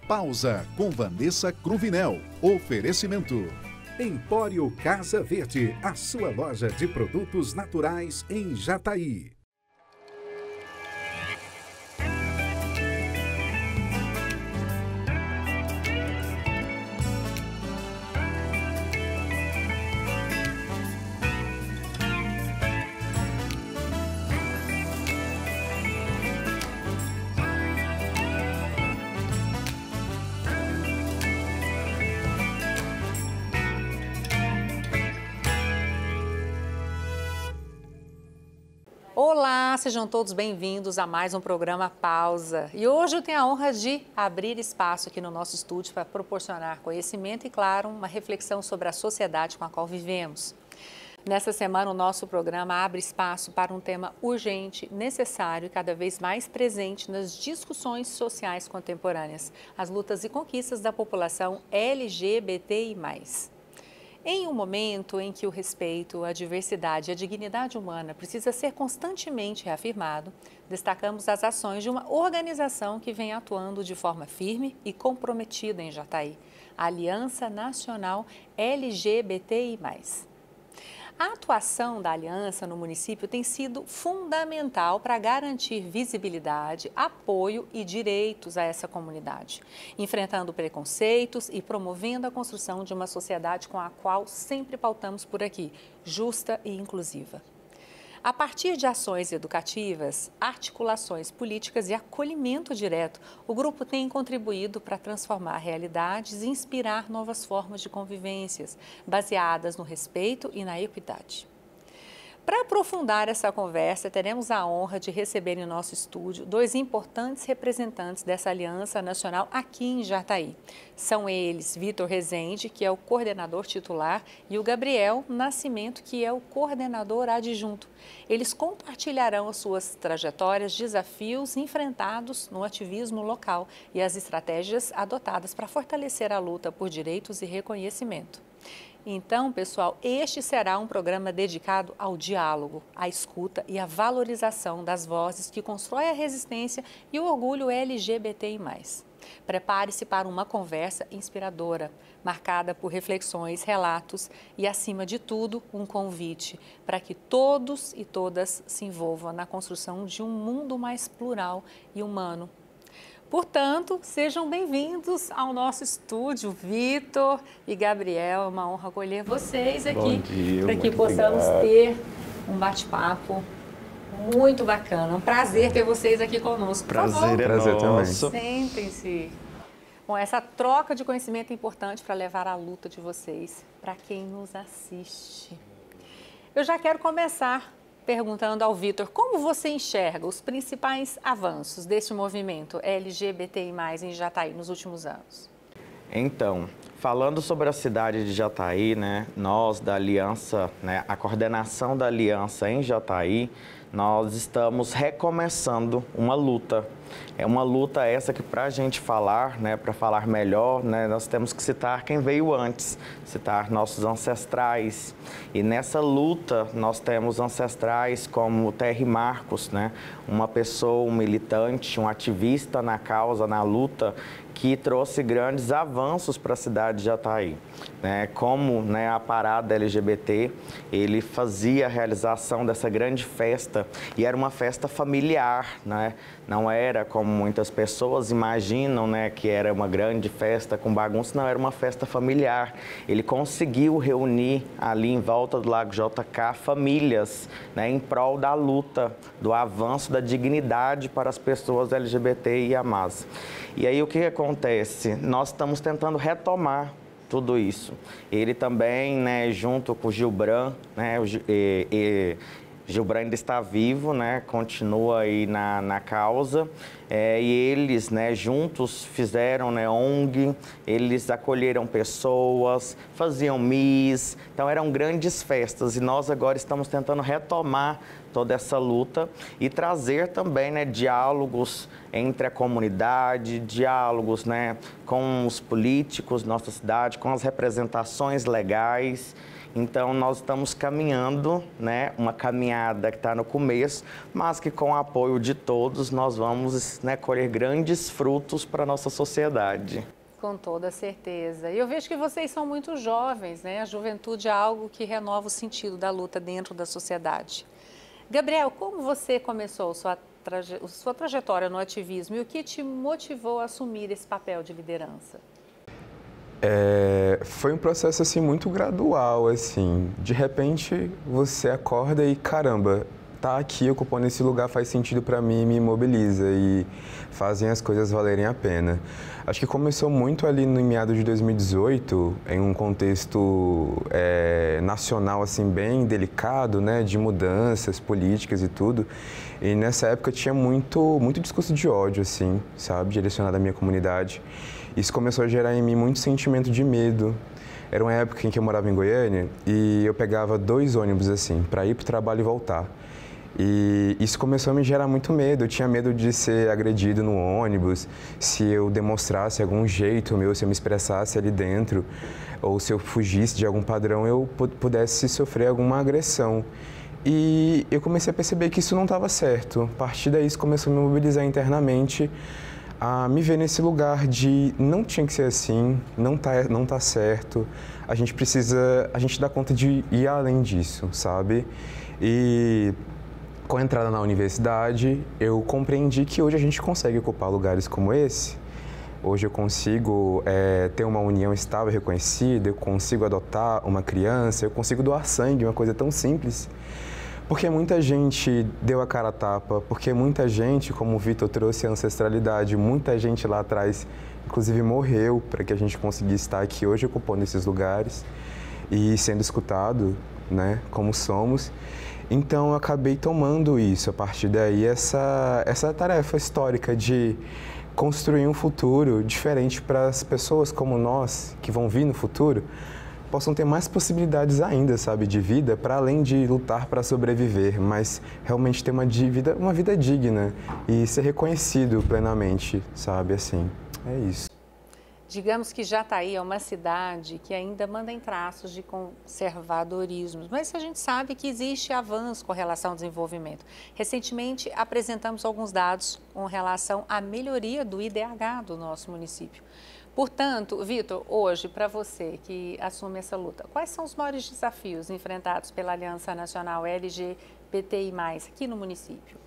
Pausa com Vanessa Cruvinel. Oferecimento. Empório Casa Verde, a sua loja de produtos naturais em Jataí. Olá, sejam todos bem-vindos a mais um programa Pausa. E hoje eu tenho a honra de abrir espaço aqui no nosso estúdio para proporcionar conhecimento e, claro, uma reflexão sobre a sociedade com a qual vivemos. Nessa semana, o nosso programa abre espaço para um tema urgente, necessário e cada vez mais presente nas discussões sociais contemporâneas, as lutas e conquistas da população LGBTI+. Em um momento em que o respeito, a diversidade e a dignidade humana precisa ser constantemente reafirmado, destacamos as ações de uma organização que vem atuando de forma firme e comprometida em Jataí, a Aliança Nacional LGBTI+. A atuação da aliança no município tem sido fundamental para garantir visibilidade, apoio e direitos a essa comunidade, enfrentando preconceitos e promovendo a construção de uma sociedade com a qual sempre pautamos por aqui, justa e inclusiva. A partir de ações educativas, articulações políticas e acolhimento direto, o grupo tem contribuído para transformar realidades e inspirar novas formas de convivências, baseadas no respeito e na equidade. Para aprofundar essa conversa, teremos a honra de receber em nosso estúdio dois importantes representantes dessa aliança nacional aqui em Jataí. São eles Vitor Rezende, que é o coordenador titular, e o Gabriel Nascimento, que é o coordenador adjunto. Eles compartilharão as suas trajetórias, desafios enfrentados no ativismo local e as estratégias adotadas para fortalecer a luta por direitos e reconhecimento. Então, pessoal, este será um programa dedicado ao diálogo, à escuta e à valorização das vozes que constroem a resistência e o orgulho LGBTI+. Prepare-se para uma conversa inspiradora, marcada por reflexões, relatos e, acima de tudo, um convite para que todos e todas se envolvam na construção de um mundo mais plural e humano. Portanto, sejam bem-vindos ao nosso estúdio, Vitor e Gabriel. É uma honra acolher vocês aqui para que possamos ter um bate-papo muito bacana. Um prazer ter vocês aqui conosco. Prazer é prazer também. Sentem-se. Bom, essa troca de conhecimento é importante para levar a luta de vocês para quem nos assiste. Eu já quero começar perguntando ao Vitor, como você enxerga os principais avanços desse movimento LGBTI+, em Jataí nos últimos anos? Então, falando sobre a cidade de Jataí, né, nós da Aliança, né, a coordenação da Aliança em Jataí, nós estamos recomeçando uma luta. É uma luta essa que, para a gente falar, né, para falar melhor, né, nós temos que citar quem veio antes, citar nossos ancestrais. E nessa luta nós temos ancestrais como Terry Marcos, né, uma pessoa, um militante, um ativista na causa, na luta, que trouxe grandes avanços para a cidade de Jataí. Né, como, né, a parada LGBT, ele fazia a realização dessa grande festa e era uma festa familiar, né? Não era como muitas pessoas imaginam, né, que era uma grande festa com bagunça, não, era uma festa familiar. Ele conseguiu reunir ali em volta do Lago JK famílias, né, em prol da luta, do avanço da dignidade para as pessoas LGBTIA+. E aí o que acontece? Nós estamos tentando retomar tudo isso. Ele também, né, junto com o Gilbran, né, Gilbran ainda está vivo, né, continua aí na causa, e eles, né, juntos fizeram, né, ONG, eles acolheram pessoas, faziam MIS, então eram grandes festas e nós agora estamos tentando retomar toda essa luta e trazer também, né, diálogos entre a comunidade, diálogos, né, com os políticos da nossa cidade, com as representações legais. Então, nós estamos caminhando, né, uma caminhada que está no começo, mas que com o apoio de todos nós vamos, né, colher grandes frutos para a nossa sociedade. Com toda certeza. E eu vejo que vocês são muito jovens, né? A juventude é algo que renova o sentido da luta dentro da sociedade. Gabriel, como você começou sua trajetória no ativismo e o que te motivou a assumir esse papel de liderança? Foi um processo assim muito gradual, assim. De repente você acorda e caramba, tá aqui ocupando esse lugar faz sentido para mim, me mobiliza e fazem as coisas valerem a pena. Acho que começou muito ali no meado de 2018, em um contexto nacional assim bem delicado, né, de mudanças políticas e tudo. E nessa época tinha muito discurso de ódio, assim, sabe, direcionado à minha comunidade. Isso começou a gerar em mim muito sentimento de medo. Era uma época em que eu morava em Goiânia e eu pegava 2 ônibus assim para ir para o trabalho e voltar. E isso começou a me gerar muito medo. Eu tinha medo de ser agredido no ônibus, se eu demonstrasse algum jeito meu, se eu me expressasse ali dentro, ou se eu fugisse de algum padrão, eu pudesse sofrer alguma agressão. E eu comecei a perceber que isso não estava certo. A partir daí, isso começou a me mobilizar internamente, a me ver nesse lugar de não tinha que ser assim, não tá certo, a gente dá conta de ir além disso, sabe? E com a entrada na universidade, eu compreendi que hoje a gente consegue ocupar lugares como esse. Hoje eu consigo ter uma união estável e reconhecida, eu consigo adotar uma criança, eu consigo doar sangue, uma coisa tão simples. Porque muita gente deu a cara a tapa, porque muita gente, como o Vitor trouxe a ancestralidade, muita gente lá atrás, inclusive morreu para que a gente conseguisse estar aqui hoje ocupando esses lugares e sendo escutado, né, como somos. Então, eu acabei tomando isso, a partir daí, essa tarefa histórica de construir um futuro diferente para as pessoas como nós, que vão vir no futuro, possam ter mais possibilidades ainda, sabe, de vida, para além de lutar para sobreviver, mas realmente ter uma vida digna e ser reconhecido plenamente, sabe, assim, é isso. Digamos que Jataí é uma cidade que ainda manda em traços de conservadorismo, mas a gente sabe que existe avanço com relação ao desenvolvimento. Recentemente, apresentamos alguns dados com relação à melhoria do IDH do nosso município. Portanto, Vitor, hoje, para você que assume essa luta, quais são os maiores desafios enfrentados pela Aliança Nacional LGBTI+, aqui no município?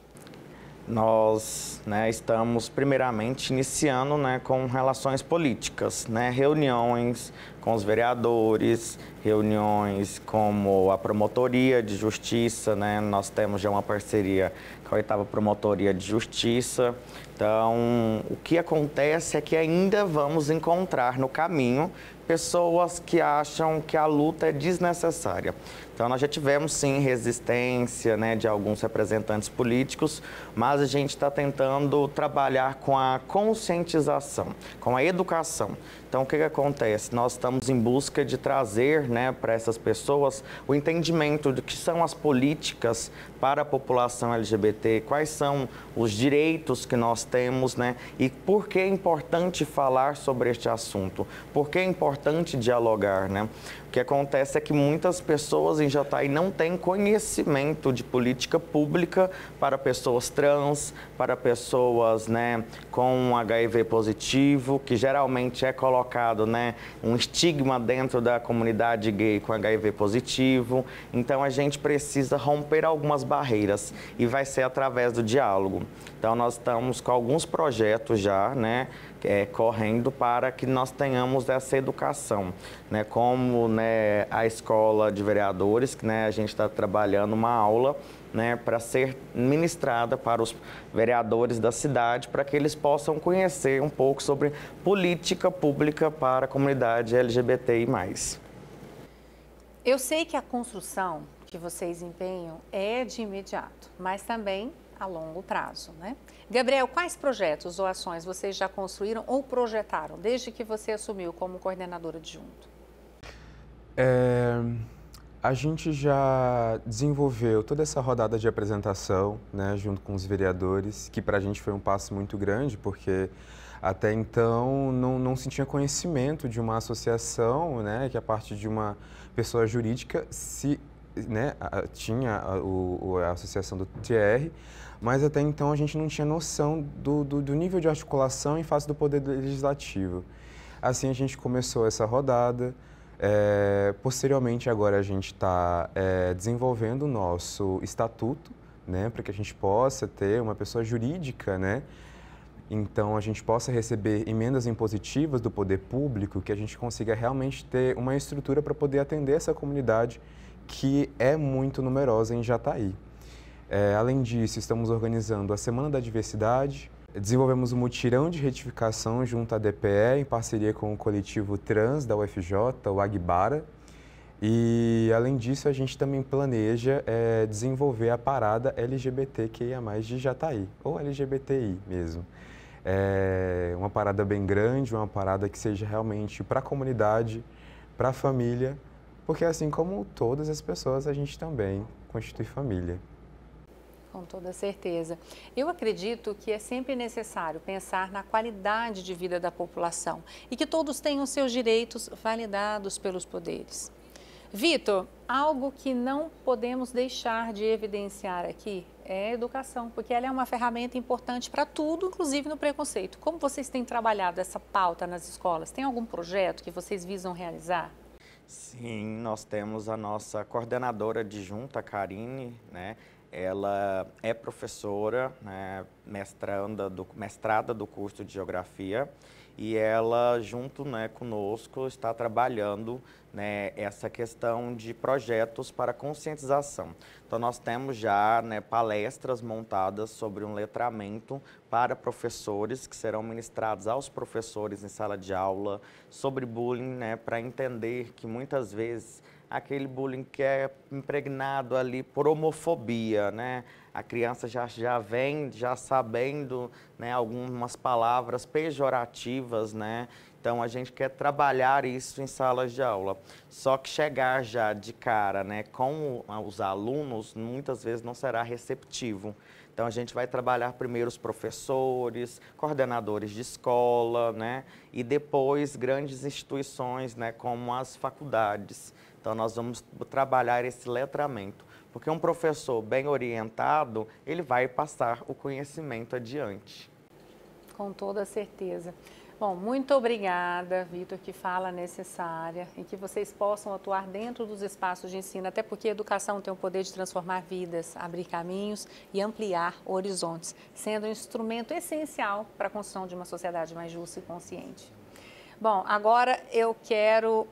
Nós, né, estamos primeiramente iniciando, né, com relações políticas, né, reuniões com os vereadores, reuniões como a Promotoria de Justiça, né, nós temos já uma parceria com a 8ª Promotoria de Justiça. Então, o que acontece é que ainda vamos encontrar no caminho pessoas que acham que a luta é desnecessária. Então, nós já tivemos, sim, resistência, né, de alguns representantes políticos, mas a gente está tentando trabalhar com a conscientização, com a educação. Então, o que acontece? Nós estamos em busca de trazer, né, para essas pessoas o entendimento do que são as políticas para a população LGBT, quais são os direitos que nós temos, né, e por que é importante falar sobre este assunto, por que é importante dialogar, né? O que acontece é que muitas pessoas em Jataí não têm conhecimento de política pública para pessoas trans, para pessoas, né, com HIV positivo, que geralmente é colocado, né, um estigma dentro da comunidade gay com HIV positivo. Então, a gente precisa romper algumas barreiras e vai ser através do diálogo. Então, nós estamos com alguns projetos já, né, correndo para que nós tenhamos essa educação, né, como, né, a Escola de Vereadores, que, né, a gente está trabalhando uma aula, né, para ser ministrada para os vereadores da cidade, para que eles possam conhecer um pouco sobre política pública para a comunidade LGBTI+. Eu sei que a construção que vocês empenham é de imediato, mas também a longo prazo, né? Gabriel, quais projetos ou ações vocês já construíram ou projetaram desde que você assumiu como coordenador adjunto? A gente já desenvolveu toda essa rodada de apresentação, né, junto com os vereadores, que para a gente foi um passo muito grande, porque até então não se tinha conhecimento de uma associação, né, que a partir de uma pessoa jurídica né, tinha a associação do TR, mas até então a gente não tinha noção do nível de articulação em face do poder legislativo. Assim a gente começou essa rodada. Posteriormente, agora a gente está desenvolvendo o nosso estatuto, né, para que a gente possa ter uma pessoa jurídica, né, então a gente possa receber emendas impositivas do poder público, que a gente consiga realmente ter uma estrutura para poder atender essa comunidade que é muito numerosa em Jataí. Além disso, estamos organizando a Semana da Diversidade. Desenvolvemos um mutirão de retificação junto à DPE, em parceria com o coletivo trans da UFJ, o Agbara. E, além disso, a gente também planeja desenvolver a parada LGBTQIA+, de Jataí, ou LGBTI mesmo. Uma parada bem grande, uma parada que seja realmente para a comunidade, para a família, porque assim como todas as pessoas, a gente também constitui família. Com toda certeza. Eu acredito que é sempre necessário pensar na qualidade de vida da população e que todos tenham seus direitos validados pelos poderes. Vitor, algo que não podemos deixar de evidenciar aqui é a educação, porque ela é uma ferramenta importante para tudo, inclusive no preconceito. Como vocês têm trabalhado essa pauta nas escolas? Tem algum projeto que vocês visam realizar? Sim, nós temos a nossa coordenadora adjunta, Karine, né? Ela é professora, né, mestrada do curso de Geografia, e ela, junto, né, conosco, está trabalhando, né, essa questão de projetos para conscientização. Então, nós temos já, né, palestras montadas sobre um letramento para professores, que serão ministrados aos professores em sala de aula, sobre bullying, né, para entender que muitas vezes aquele bullying que é impregnado ali por homofobia, né? A criança já vem sabendo, né, algumas palavras pejorativas, né? Então, a gente quer trabalhar isso em salas de aula. Só que chegar já de cara, né, com os alunos, muitas vezes não será receptivo. Então, a gente vai trabalhar primeiro os professores, coordenadores de escola, né? E depois grandes instituições, né, como as faculdades. Então, nós vamos trabalhar esse letramento, porque um professor bem orientado, ele vai passar o conhecimento adiante. Com toda certeza. Bom, muito obrigada, Vitor, que fala necessária e que vocês possam atuar dentro dos espaços de ensino, até porque a educação tem o poder de transformar vidas, abrir caminhos e ampliar horizontes, sendo um instrumento essencial para a construção de uma sociedade mais justa e consciente. Bom, agora eu quero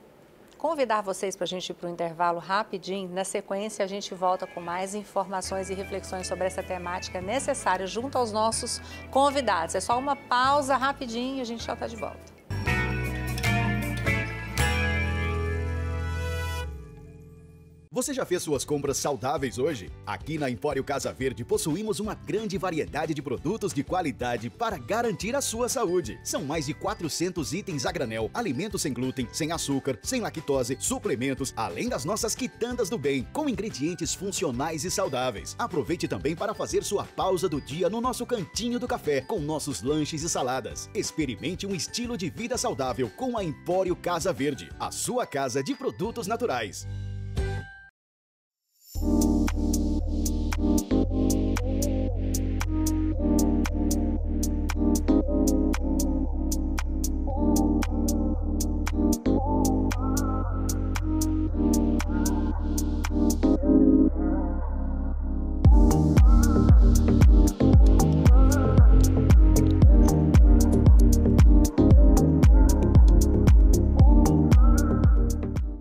convidar vocês para a gente ir para o intervalo rapidinho. Na sequência, a gente volta com mais informações e reflexões sobre essa temática necessária junto aos nossos convidados. É só uma pausa rapidinho e a gente já está de volta. Você já fez suas compras saudáveis hoje? Aqui na Empório Casa Verde possuímos uma grande variedade de produtos de qualidade para garantir a sua saúde. São mais de 400 itens a granel, alimentos sem glúten, sem açúcar, sem lactose, suplementos, além das nossas quitandas do bem, com ingredientes funcionais e saudáveis. Aproveite também para fazer sua pausa do dia no nosso cantinho do café, com nossos lanches e saladas. Experimente um estilo de vida saudável com a Empório Casa Verde, a sua casa de produtos naturais.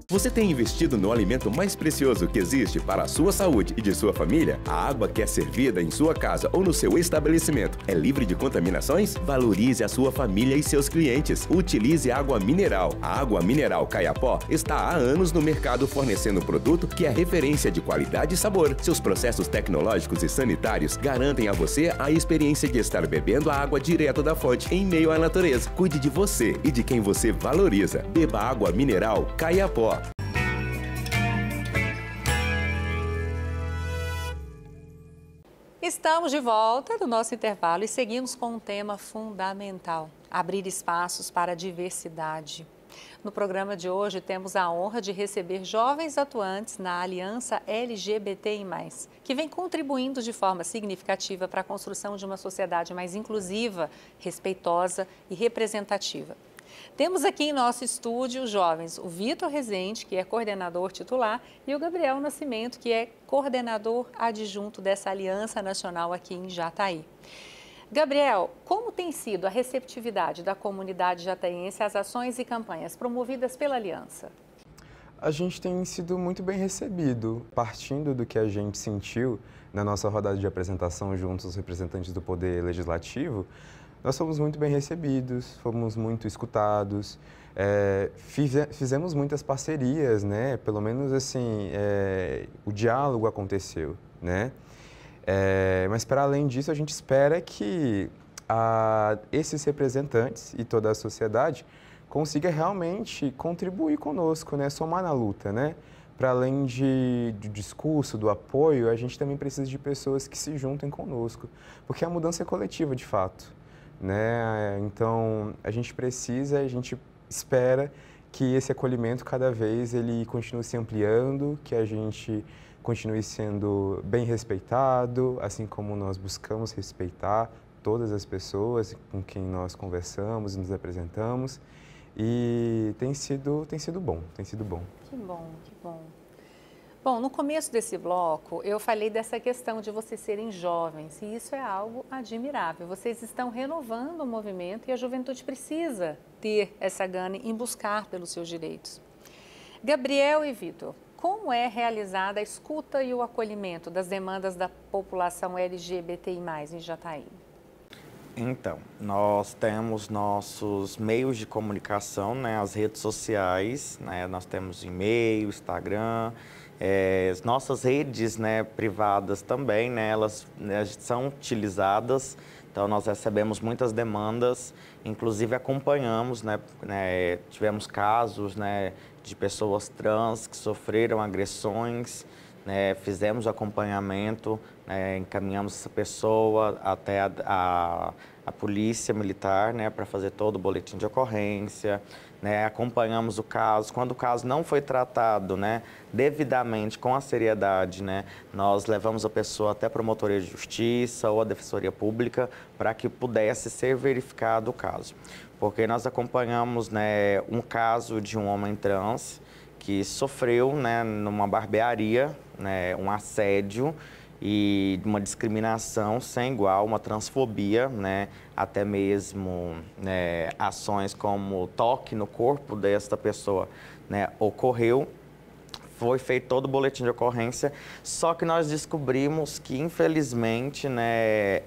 Você tem investido no alimento mais precioso que existe para a sua saúde e de sua família? A água que é servida em sua casa ou no seu estabelecimento é livre de contaminações? Valorize a sua família e seus clientes. Utilize água mineral. A água mineral Caiapó está há anos no mercado fornecendo um produto que é referência de qualidade e sabor. Seus processos tecnológicos e sanitários garantem a você a experiência de estar bebendo a água direto da fonte em meio à natureza. Cuide de você e de quem você valoriza. Beba água mineral Caiapó. Estamos de volta do nosso intervalo e seguimos com um tema fundamental: abrir espaços para a diversidade. No programa de hoje, temos a honra de receber jovens atuantes na Aliança LGBTI+, que vem contribuindo de forma significativa para a construção de uma sociedade mais inclusiva, respeitosa e representativa. Temos aqui em nosso estúdio os jovens, o Vitor Rezende, que é coordenador titular, e o Gabriel Nascimento, que é coordenador adjunto dessa Aliança Nacional aqui em Jataí. Gabriel, como tem sido a receptividade da comunidade jataiense às ações e campanhas promovidas pela Aliança? A gente tem sido muito bem recebido, partindo do que a gente sentiu na nossa rodada de apresentação junto aos representantes do Poder Legislativo. Nós fomos muito bem recebidos, fomos muito escutados, fizemos muitas parcerias, né? Pelo menos assim, o diálogo aconteceu, né? Mas para além disso, a gente espera que esses representantes e toda a sociedade consiga realmente contribuir conosco, né? Somar na luta, né? Para além do discurso, do apoio, a gente também precisa de pessoas que se juntem conosco, porque a mudança é coletiva de fato. Né? Então, a gente espera que esse acolhimento cada vez ele continue se ampliando, que a gente continue sendo bem respeitado, assim como nós buscamos respeitar todas as pessoas com quem nós conversamos e nos apresentamos. E tem sido bom, tem sido bom. Que bom, que bom. Bom, no começo desse bloco, eu falei dessa questão de vocês serem jovens, e isso é algo admirável. Vocês estão renovando o movimento e a juventude precisa ter essa gana em buscar pelos seus direitos. Gabriel e Vitor, como é realizada a escuta e o acolhimento das demandas da população LGBTI+, em Jataí? Então, nós temos nossos meios de comunicação, né, as redes sociais, né, nós temos e-mail, Instagram. As nossas redes, né, privadas também, né, elas são utilizadas, então nós recebemos muitas demandas, inclusive acompanhamos, né, tivemos casos, né, de pessoas trans que sofreram agressões, né, fizemos acompanhamento, né, encaminhamos essa pessoa até a polícia militar, né, para fazer todo o boletim de ocorrência, né, acompanhamos o caso. Quando o caso não foi tratado, né, devidamente, com a seriedade, né, nós levamos a pessoa até a promotoria de justiça ou a defensoria pública para que pudesse ser verificado o caso. Porque nós acompanhamos, né, um caso de um homem trans que sofreu, né, numa barbearia, né, um assédio e uma discriminação sem igual, uma transfobia, né, até mesmo, né, ações como toque no corpo desta pessoa, né, ocorreu. Foi feito todo o boletim de ocorrência, só que nós descobrimos que, infelizmente, né,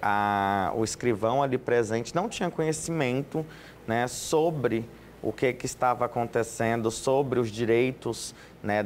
o escrivão ali presente não tinha conhecimento, né, sobre o que estava acontecendo, sobre os direitos, né,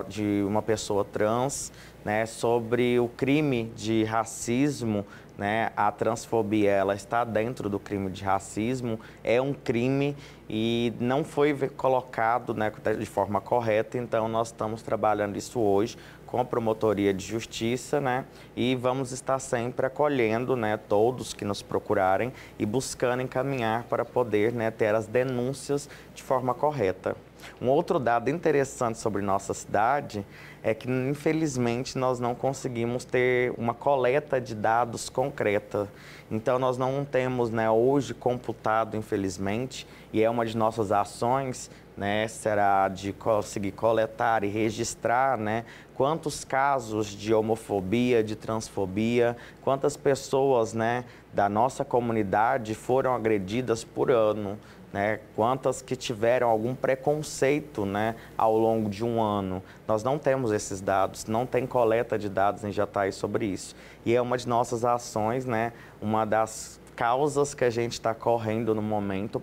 de uma pessoa trans, né, sobre o crime de racismo, né, a transfobia, ela está dentro do crime de racismo, é um crime e não foi colocado, né, de forma correta, então nós estamos trabalhando isso hoje com a Promotoria de Justiça, né, e vamos estar sempre acolhendo, né, todos que nos procurarem e buscando encaminhar para poder, né, ter as denúncias de forma correta. Um outro dado interessante sobre nossa cidade é que, infelizmente, nós não conseguimos ter uma coleta de dados concreta. Então, nós não temos, né, hoje computado, infelizmente, e é uma de nossas ações, né, será de conseguir coletar e registrar, né, quantos casos de homofobia, de transfobia, quantas pessoas, né, da nossa comunidade foram agredidas por ano, né, quantas que tiveram algum preconceito, né, ao longo de um ano. Nós não temos esses dados, não tem coleta de dados em Jataí sobre isso. E é uma de nossas ações, né, uma das causas que a gente está correndo no momento,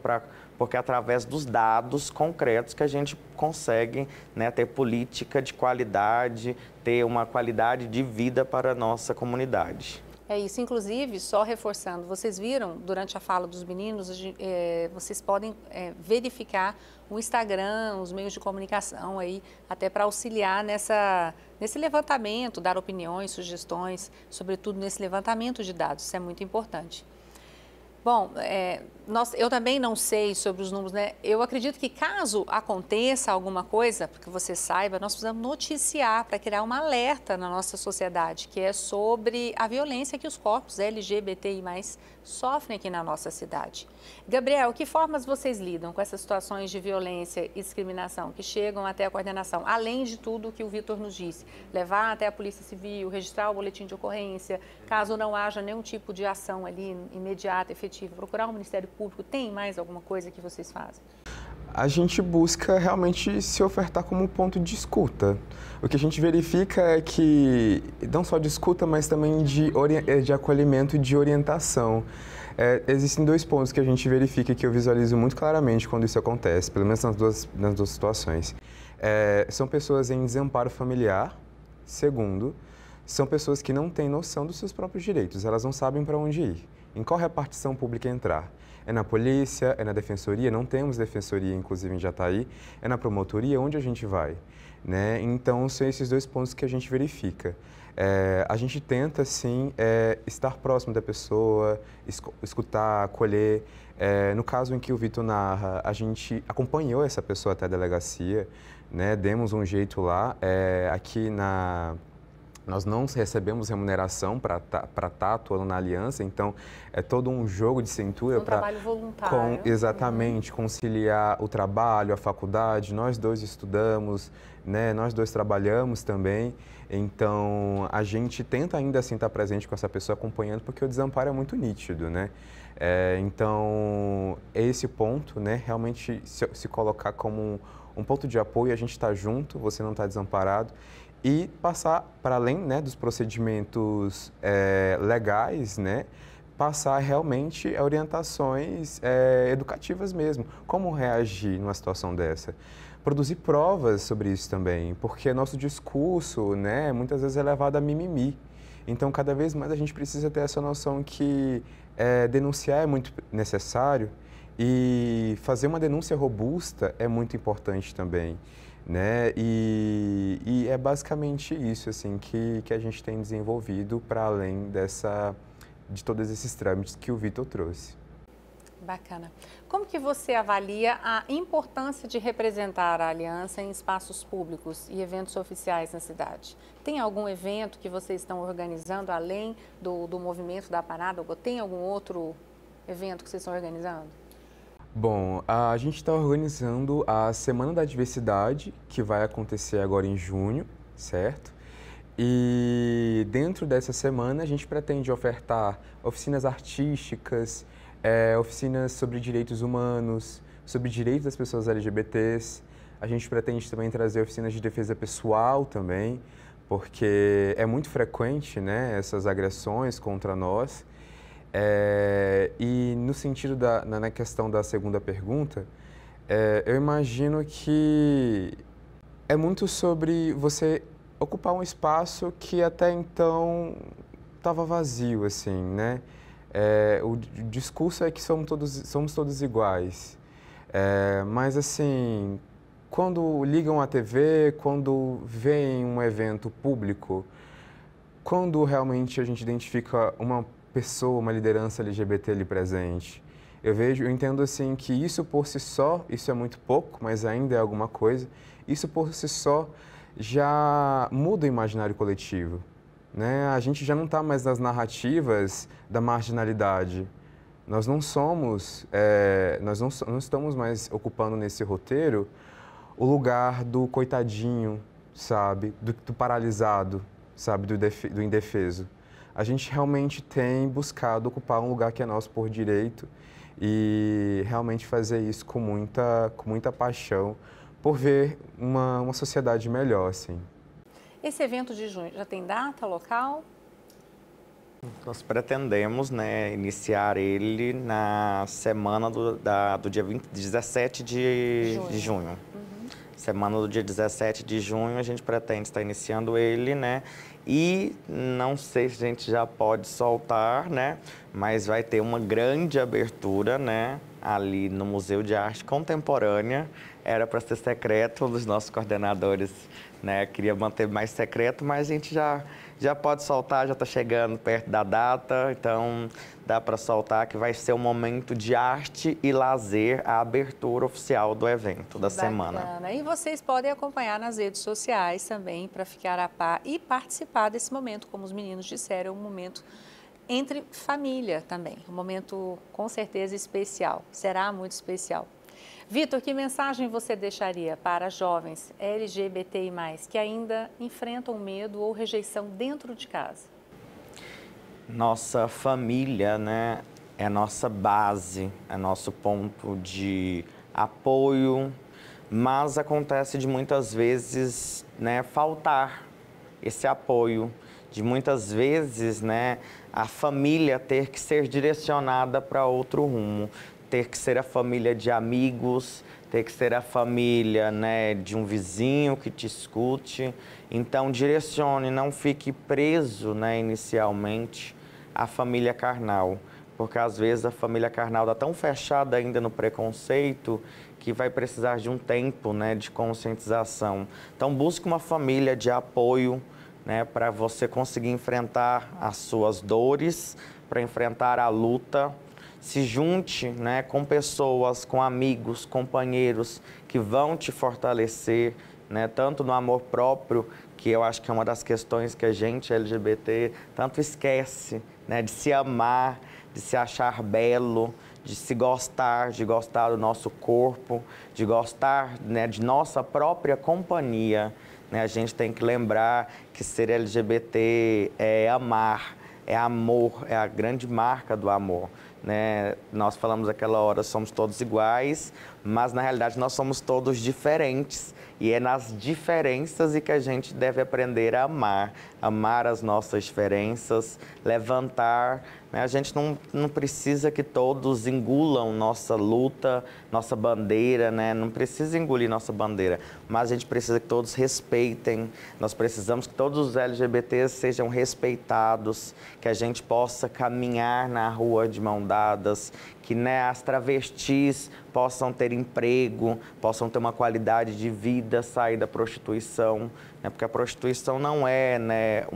porque através dos dados concretos que a gente consegue, né, ter política de qualidade, ter uma qualidade de vida para a nossa comunidade. É isso, inclusive, só reforçando, vocês viram durante a fala dos meninos, vocês podem verificar o Instagram, os meios de comunicação aí, até para auxiliar nesse levantamento, dar opiniões, sugestões, sobretudo nesse levantamento de dados, isso é muito importante. Bom, eu também não sei sobre os números, né? Eu acredito que caso aconteça alguma coisa, para que você saiba, nós precisamos noticiar para criar um alerta na nossa sociedade, que é sobre a violência que os corpos LGBTI+, sofrem aqui na nossa cidade. Gabriel, que formas vocês lidam com essas situações de violência e discriminação que chegam até a coordenação, além de tudo que o Vitor nos disse, levar até a Polícia Civil, registrar o boletim de ocorrência, caso não haja nenhum tipo de ação ali imediata, efetiva, procurar o Ministério Público, tem mais alguma coisa que vocês fazem? A gente busca realmente se ofertar como ponto de escuta. O que a gente verifica é que, não só de escuta, mas também de acolhimento e de orientação. Existem dois pontos que a gente verifica que eu visualizo muito claramente quando isso acontece, pelo menos nas duas situações. São pessoas em desamparo familiar. Segundo, são pessoas que não têm noção dos seus próprios direitos, elas não sabem para onde ir, em qual repartição pública entrar. É na polícia, é na defensoria, não temos defensoria, inclusive em Jataí, é na promotoria, onde a gente vai, né? Então, são esses dois pontos que a gente verifica. A gente tenta, sim, estar próximo da pessoa, escutar, acolher. No caso em que o Vitor narra, a gente acompanhou essa pessoa até a delegacia, né? Demos um jeito lá. Nós não recebemos remuneração para estar atuando na aliança, então é todo um jogo de cintura para... trabalho voluntário. Exatamente, conciliar o trabalho, a faculdade, nós dois estudamos, né? Nós dois trabalhamos também, então a gente tenta ainda assim estar presente com essa pessoa acompanhando, porque o desamparo é muito nítido, né? Então, é esse ponto, né? Realmente se colocar como um ponto de apoio, a gente está junto, você não está desamparado, e passar, para além, né, dos procedimentos legais, né, passar realmente orientações educativas mesmo. Como reagir numa situação dessa? Produzir provas sobre isso também, porque nosso discurso, né, muitas vezes é levado a mimimi. Então, cada vez mais a gente precisa ter essa noção que denunciar é muito necessário e fazer uma denúncia robusta é muito importante também. Né? E é basicamente isso assim, que a gente tem desenvolvido para além de todos esses trâmites que o Vitor trouxe. Bacana. Como que você avalia a importância de representar a aliança em espaços públicos e eventos oficiais na cidade? Tem algum evento que vocês estão organizando além do movimento da parada? Ou tem algum outro evento que vocês estão organizando? Bom, a gente está organizando a Semana da Diversidade, que vai acontecer agora em junho, certo? E dentro dessa semana a gente pretende ofertar oficinas artísticas, oficinas sobre direitos humanos, sobre direitos das pessoas LGBTs. A gente pretende também trazer oficinas de defesa pessoal também, porque é muito frequente, né, essas agressões contra nós. E no sentido na questão da segunda pergunta, eu imagino que é muito sobre você ocupar um espaço que até então estava vazio, assim, né? O discurso é que somos todos iguais, mas assim, quando ligam a TV, quando veem um evento público, quando realmente a gente identifica uma pessoa, uma liderança LGBT ali presente, eu entendo assim que isso por si só, isso é muito pouco, mas ainda é alguma coisa, isso por si só já muda o imaginário coletivo, né? A gente já não está mais nas narrativas da marginalidade, nós não estamos mais ocupando nesse roteiro o lugar do coitadinho, sabe, do paralisado, sabe, do indefeso. A gente realmente tem buscado ocupar um lugar que é nosso por direito e realmente fazer isso com muita paixão por ver uma sociedade melhor, assim. Esse evento de junho já tem data, local? Nós pretendemos, né, iniciar ele na semana do dia 17 de junho. Semana do dia 17 de junho, a gente pretende estar iniciando ele, né? E não sei se a gente já pode soltar, né? Mas vai ter uma grande abertura, né? Ali no Museu de Arte Contemporânea. Era para ser secreto, um dos nossos coordenadores, né? Queria manter mais secreto, mas a gente já pode soltar, já está chegando perto da data, então dá para soltar que vai ser um momento de arte e lazer, a abertura oficial do evento da semana. E vocês podem acompanhar nas redes sociais também para ficar a par e participar desse momento, como os meninos disseram, um momento entre família também, um momento com certeza especial, será muito especial. Vitor, que mensagem você deixaria para jovens LGBTI+, que ainda enfrentam medo ou rejeição dentro de casa? Nossa família, né, é nossa base, é nosso ponto de apoio, mas acontece de muitas vezes, né, faltar esse apoio, de muitas vezes, né, a família ter que ser direcionada para outro rumo. Ter que ser a família de amigos, ter que ser a família, né, de um vizinho que te escute. Então, direcione, não fique preso, né, inicialmente à família carnal. Porque, às vezes, a família carnal está tão fechada ainda no preconceito que vai precisar de um tempo, né, de conscientização. Então, busque uma família de apoio, né, para você conseguir enfrentar as suas dores, para enfrentar a luta. Se junte, né, com pessoas, com amigos, companheiros que vão te fortalecer, né, tanto no amor próprio, que eu acho que é uma das questões que a gente LGBT tanto esquece, né, de se amar, de se achar belo, de se gostar, de gostar do nosso corpo, de gostar, né, de nossa própria companhia. Né? A gente tem que lembrar que ser LGBT é amar, é amor, é a grande marca do amor. Né? Nós falamos aquela hora, somos todos iguais, mas na realidade nós somos todos diferentes. E é nas diferenças e que a gente deve aprender a amar as nossas diferenças, levantar. Né? A gente não precisa que todos engulam nossa luta, nossa bandeira, né? Não precisa engolir nossa bandeira, mas a gente precisa que todos respeitem. Nós precisamos que todos os LGBTs sejam respeitados, que a gente possa caminhar na rua de mão dadas, que, né, as travestis possam ter emprego, possam ter uma qualidade de vida, sair da prostituição, né? Porque a prostituição não é, né,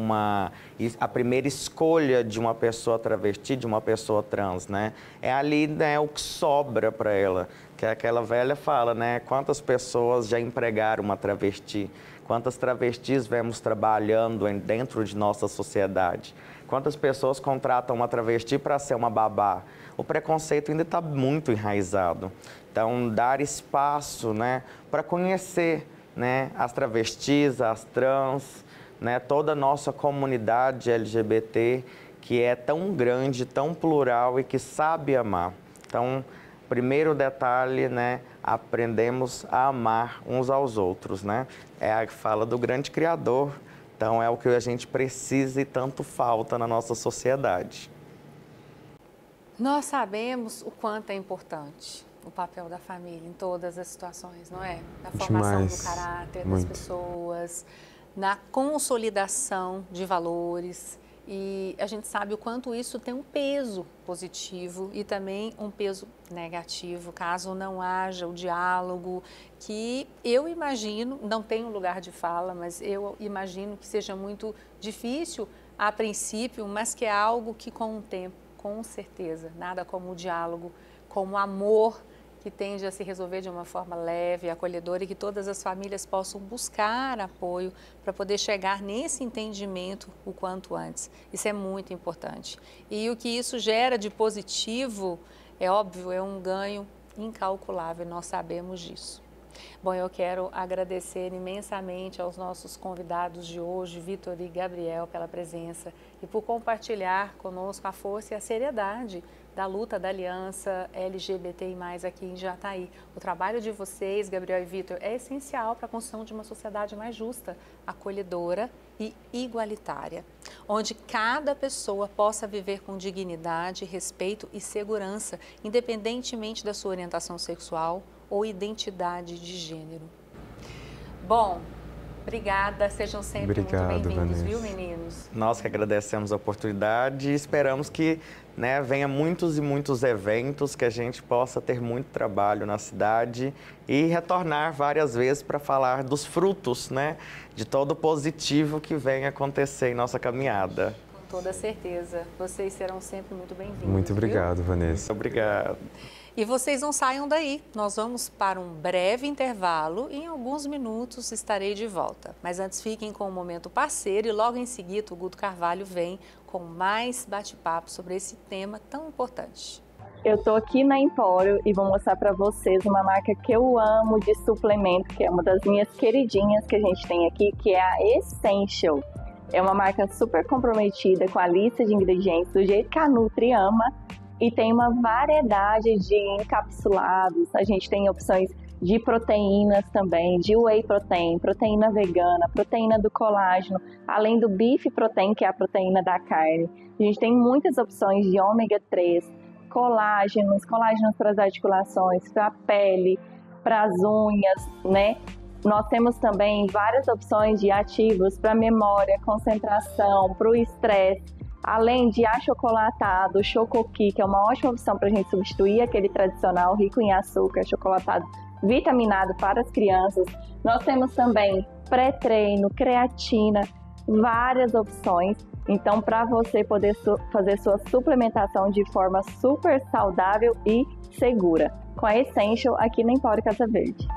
a primeira escolha de uma pessoa travesti, de uma pessoa trans, né? É ali, né, o que sobra para ela, que aquela velha fala, né? Quantas pessoas já empregaram uma travesti? Quantas travestis vemos trabalhando dentro de nossa sociedade? Quantas pessoas contratam uma travesti para ser uma babá? O preconceito ainda está muito enraizado. Então, dar espaço, né, para conhecer, né, as travestis, as trans, né, toda a nossa comunidade LGBT, que é tão grande, tão plural e que sabe amar. Então, primeiro detalhe, né, aprendemos a amar uns aos outros, né? É a fala do grande Criador. Então, é o que a gente precisa e tanto falta na nossa sociedade. Nós sabemos o quanto é importante o papel da família em todas as situações, não é? Na formação do caráter das pessoas, na consolidação de valores. E a gente sabe o quanto isso tem um peso positivo e também um peso negativo, caso não haja o diálogo, que eu imagino, não tenho lugar de fala, mas eu imagino que seja muito difícil a princípio, mas que é algo que com o tempo, com certeza, nada como o diálogo, como o amor, que tende a se resolver de uma forma leve, acolhedora e que todas as famílias possam buscar apoio para poder chegar nesse entendimento o quanto antes. Isso é muito importante. E o que isso gera de positivo, é óbvio, é um ganho incalculável, nós sabemos disso. Bom, eu quero agradecer imensamente aos nossos convidados de hoje, Vitor e Gabriel, pela presença e por compartilhar conosco a força e a seriedade da luta da Aliança LGBTI+, aqui em Jataí. O trabalho de vocês, Gabriel e Vitor, é essencial para a construção de uma sociedade mais justa, acolhedora e igualitária, onde cada pessoa possa viver com dignidade, respeito e segurança, independentemente da sua orientação sexual ou identidade de gênero. Bom, obrigada, sejam sempre muito bem-vindos, Vanessa. viu, meninos? Nós que agradecemos a oportunidade e esperamos que, né, venha muitos e muitos eventos, que a gente possa ter muito trabalho na cidade e retornar várias vezes para falar dos frutos, né, de todo o positivo que vem acontecer em nossa caminhada. Com toda certeza. Vocês serão sempre muito bem-vindos. Muito obrigado, viu? Vanessa. Obrigado. E vocês não saiam daí. Nós vamos para um breve intervalo e em alguns minutos estarei de volta. Mas antes fiquem com o Momento Parceiro e logo em seguida o Guto Carvalho vem com mais bate-papo sobre esse tema tão importante. Eu tô aqui na Empório e vou mostrar para vocês uma marca que eu amo de suplemento, que é uma das minhas queridinhas que a gente tem aqui, que é a Essential. É uma marca super comprometida com a lista de ingredientes do jeito que a Nutri ama e tem uma variedade de encapsulados. A gente tem opções de proteínas também, de whey protein, proteína vegana, proteína do colágeno, além do beef protein, que é a proteína da carne. A gente tem muitas opções de ômega 3, colágenos para as articulações, para a pele, para as unhas, né? Nós temos também várias opções de ativos para memória, concentração, para o estresse, além de achocolatado, chocoqui, que é uma ótima opção para a gente substituir aquele tradicional rico em açúcar, chocolatado vitaminado para as crianças. Nós temos também pré-treino, creatina, várias opções. Então, para você poder fazer sua suplementação de forma super saudável e segura, com a Essential aqui na Empório Casa Verde.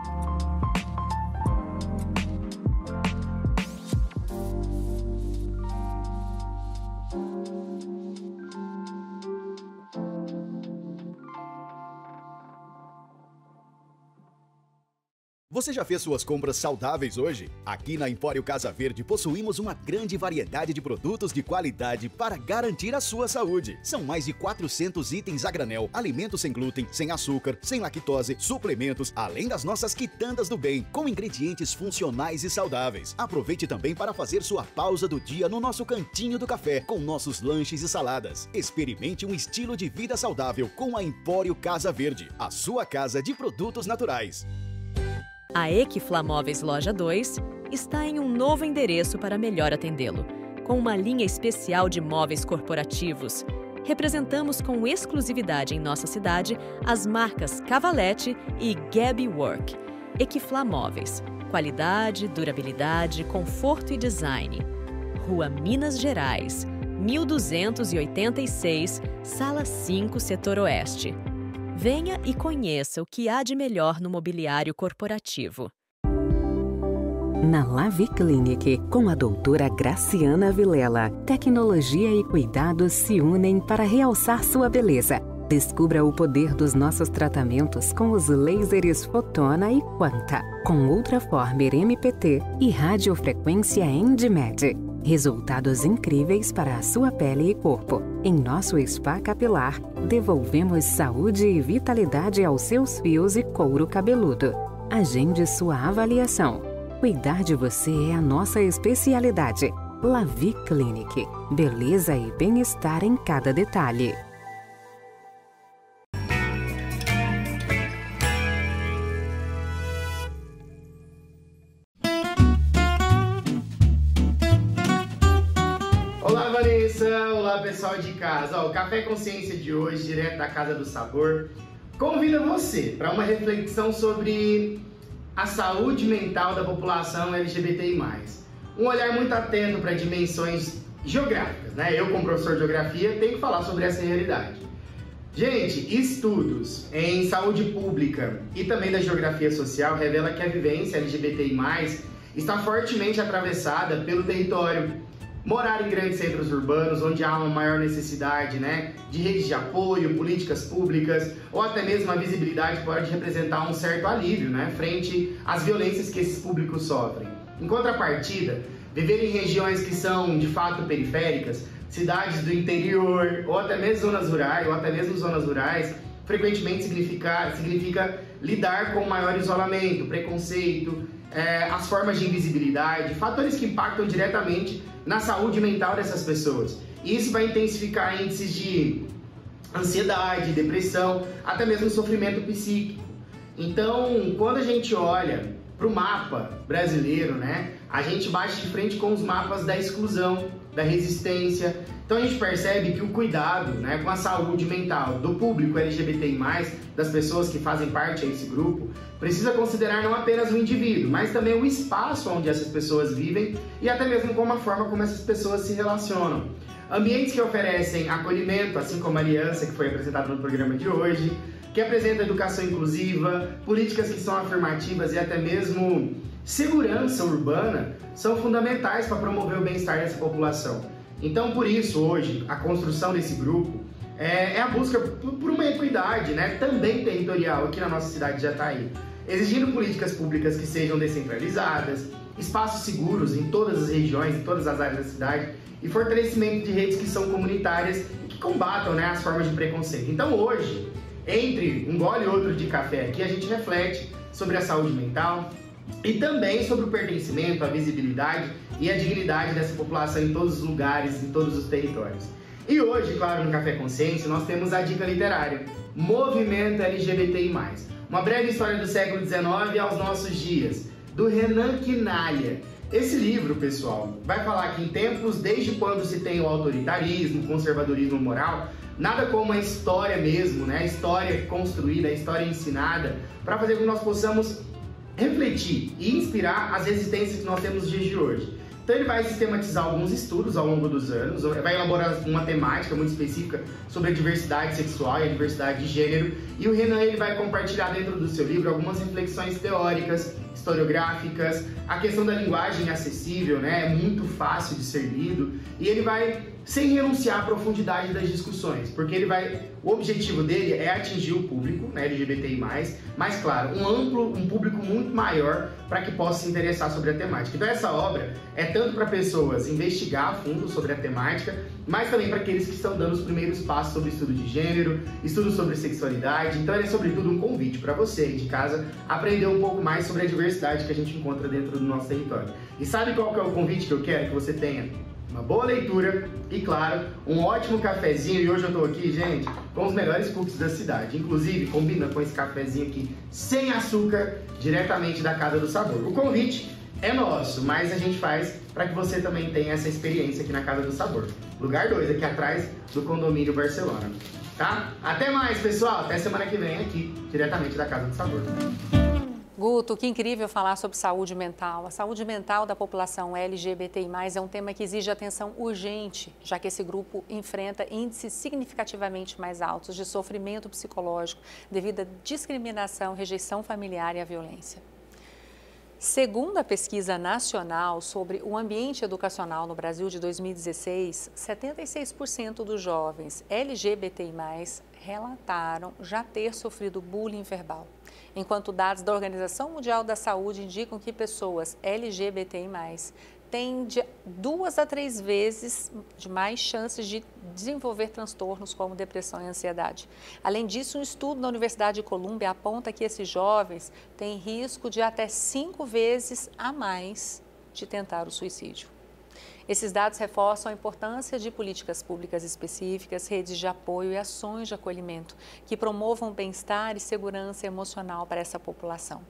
Você já fez suas compras saudáveis hoje? Aqui na Empório Casa Verde possuímos uma grande variedade de produtos de qualidade para garantir a sua saúde. São mais de 400 itens a granel, alimentos sem glúten, sem açúcar, sem lactose, suplementos, além das nossas quitandas do bem, com ingredientes funcionais e saudáveis. Aproveite também para fazer sua pausa do dia no nosso cantinho do café, com nossos lanches e saladas. Experimente um estilo de vida saudável com a Empório Casa Verde, a sua casa de produtos naturais. A Equifla Móveis Loja 2 está em um novo endereço para melhor atendê-lo, com uma linha especial de móveis corporativos. Representamos com exclusividade em nossa cidade as marcas Cavalete e Gabi Work. Equifla Móveis. Qualidade, durabilidade, conforto e design. Rua Minas Gerais, 1286, Sala 5, Setor Oeste. Venha e conheça o que há de melhor no mobiliário corporativo. Na Lavi Clinic, com a doutora Graciana Vilela, tecnologia e cuidados se unem para realçar sua beleza. Descubra o poder dos nossos tratamentos com os lasers Fotona e Quanta, com Ultraformer MPT e radiofrequência EndMed. Resultados incríveis para a sua pele e corpo. Em nosso spa capilar, devolvemos saúde e vitalidade aos seus fios e couro cabeludo. Agende sua avaliação. Cuidar de você é a nossa especialidade. Lavi Clinic. Beleza e bem-estar em cada detalhe. Olá, Vanessa! Olá, pessoal de casa! O Café Consciência de hoje, direto da Casa do Sabor, convida você para uma reflexão sobre a saúde mental da população LGBTI+. Um olhar muito atento para dimensões geográficas, né? Eu, como professor de geografia, tenho que falar sobre essa realidade. Gente, estudos em saúde pública e também da geografia social revelam que a vivência LGBTI+, está fortemente atravessada pelo território. Morar em grandes centros urbanos, onde há uma maior necessidade, né, de redes de apoio, políticas públicas, ou até mesmo a visibilidade pode representar um certo alívio, né, frente às violências que esses públicos sofrem. Em contrapartida, viver em regiões que são de fato periféricas, cidades do interior, ou até mesmo zonas rurais, frequentemente significa lidar com maior isolamento, preconceito, as formas de invisibilidade, fatores que impactam diretamente na saúde mental dessas pessoas. E isso vai intensificar índices de ansiedade, depressão, até mesmo sofrimento psíquico. Então, quando a gente olha para o mapa brasileiro, né, a gente bate de frente com os mapas da exclusão, da resistência. Então a gente percebe que o cuidado, né, com a saúde mental do público LGBTI+, das pessoas que fazem parte desse grupo, precisa considerar não apenas o indivíduo, mas também o espaço onde essas pessoas vivem e até mesmo como a forma como essas pessoas se relacionam. Ambientes que oferecem acolhimento, assim como a aliança que foi apresentada no programa de hoje, que apresenta educação inclusiva, políticas que são afirmativas e até mesmo segurança urbana, são fundamentais para promover o bem-estar dessa população. Então, por isso, hoje, a construção desse grupo é a busca por uma equidade, né, também territorial aqui na nossa cidade de Jataí, exigindo políticas públicas que sejam descentralizadas, espaços seguros em todas as regiões, em todas as áreas da cidade, e fortalecimento de redes que são comunitárias e que combatam, né, as formas de preconceito. Então, hoje, entre um gole e outro de café aqui, a gente reflete sobre a saúde mental e também sobre o pertencimento, a visibilidade e a dignidade dessa população em todos os lugares, em todos os territórios. E hoje, claro, no Café Consciência, nós temos a dica literária, Movimento LGBTI+. Uma breve história do século XIX aos nossos dias, do Renan Quinalha. Esse livro, pessoal, vai falar que em tempos desde quando se tem o autoritarismo, o conservadorismo moral, nada como a história mesmo, né? A história construída, a história ensinada, para fazer com que nós possamos refletir e inspirar as resistências que nós temos nos dias de hoje. Então ele vai sistematizar alguns estudos ao longo dos anos, vai elaborar uma temática muito específica sobre a diversidade sexual e a diversidade de gênero, e o Renan ele vai compartilhar dentro do seu livro algumas reflexões teóricas, historiográficas, a questão da linguagem acessível, né, é muito fácil de ser lido, e ele vai sem renunciar à profundidade das discussões, porque o objetivo dele é atingir o público, né, LGBTI+, mas claro, um público muito maior para que possa se interessar sobre a temática. Então essa obra é tanto para pessoas investigar a fundo sobre a temática, mas também para aqueles que estão dando os primeiros passos sobre estudo de gênero, estudo sobre sexualidade. Então ele é sobretudo um convite para você de casa aprender um pouco mais sobre a diversidade que a gente encontra dentro do nosso território. E sabe qual que é o convite que eu quero que você tenha? Uma boa leitura e, claro, um ótimo cafezinho. E hoje eu tô aqui, gente, com os melhores cookies da cidade. Inclusive, combina com esse cafezinho aqui, sem açúcar, diretamente da Casa do Sabor. O convite é nosso, mas a gente faz para que você também tenha essa experiência aqui na Casa do Sabor. Lugar 2, aqui atrás do Condomínio Barcelona. Tá? Até mais, pessoal. Até semana que vem aqui, diretamente da Casa do Sabor. Guto, que incrível falar sobre saúde mental. A saúde mental da população LGBTI+, é um tema que exige atenção urgente, já que esse grupo enfrenta índices significativamente mais altos de sofrimento psicológico devido à discriminação, rejeição familiar e à violência. Segundo a pesquisa nacional sobre o ambiente educacional no Brasil de 2016, 76% dos jovens LGBTI+, relataram já ter sofrido bullying verbal, enquanto dados da Organização Mundial da Saúde indicam que pessoas LGBTI+, têm de 2 a 3 vezes de mais chances de desenvolver transtornos como depressão e ansiedade. Além disso, um estudo da Universidade de Colômbia aponta que esses jovens têm risco de até 5 vezes a mais de tentar o suicídio. Esses dados reforçam a importância de políticas públicas específicas, redes de apoio e ações de acolhimento que promovam bem-estar e segurança emocional para essa população.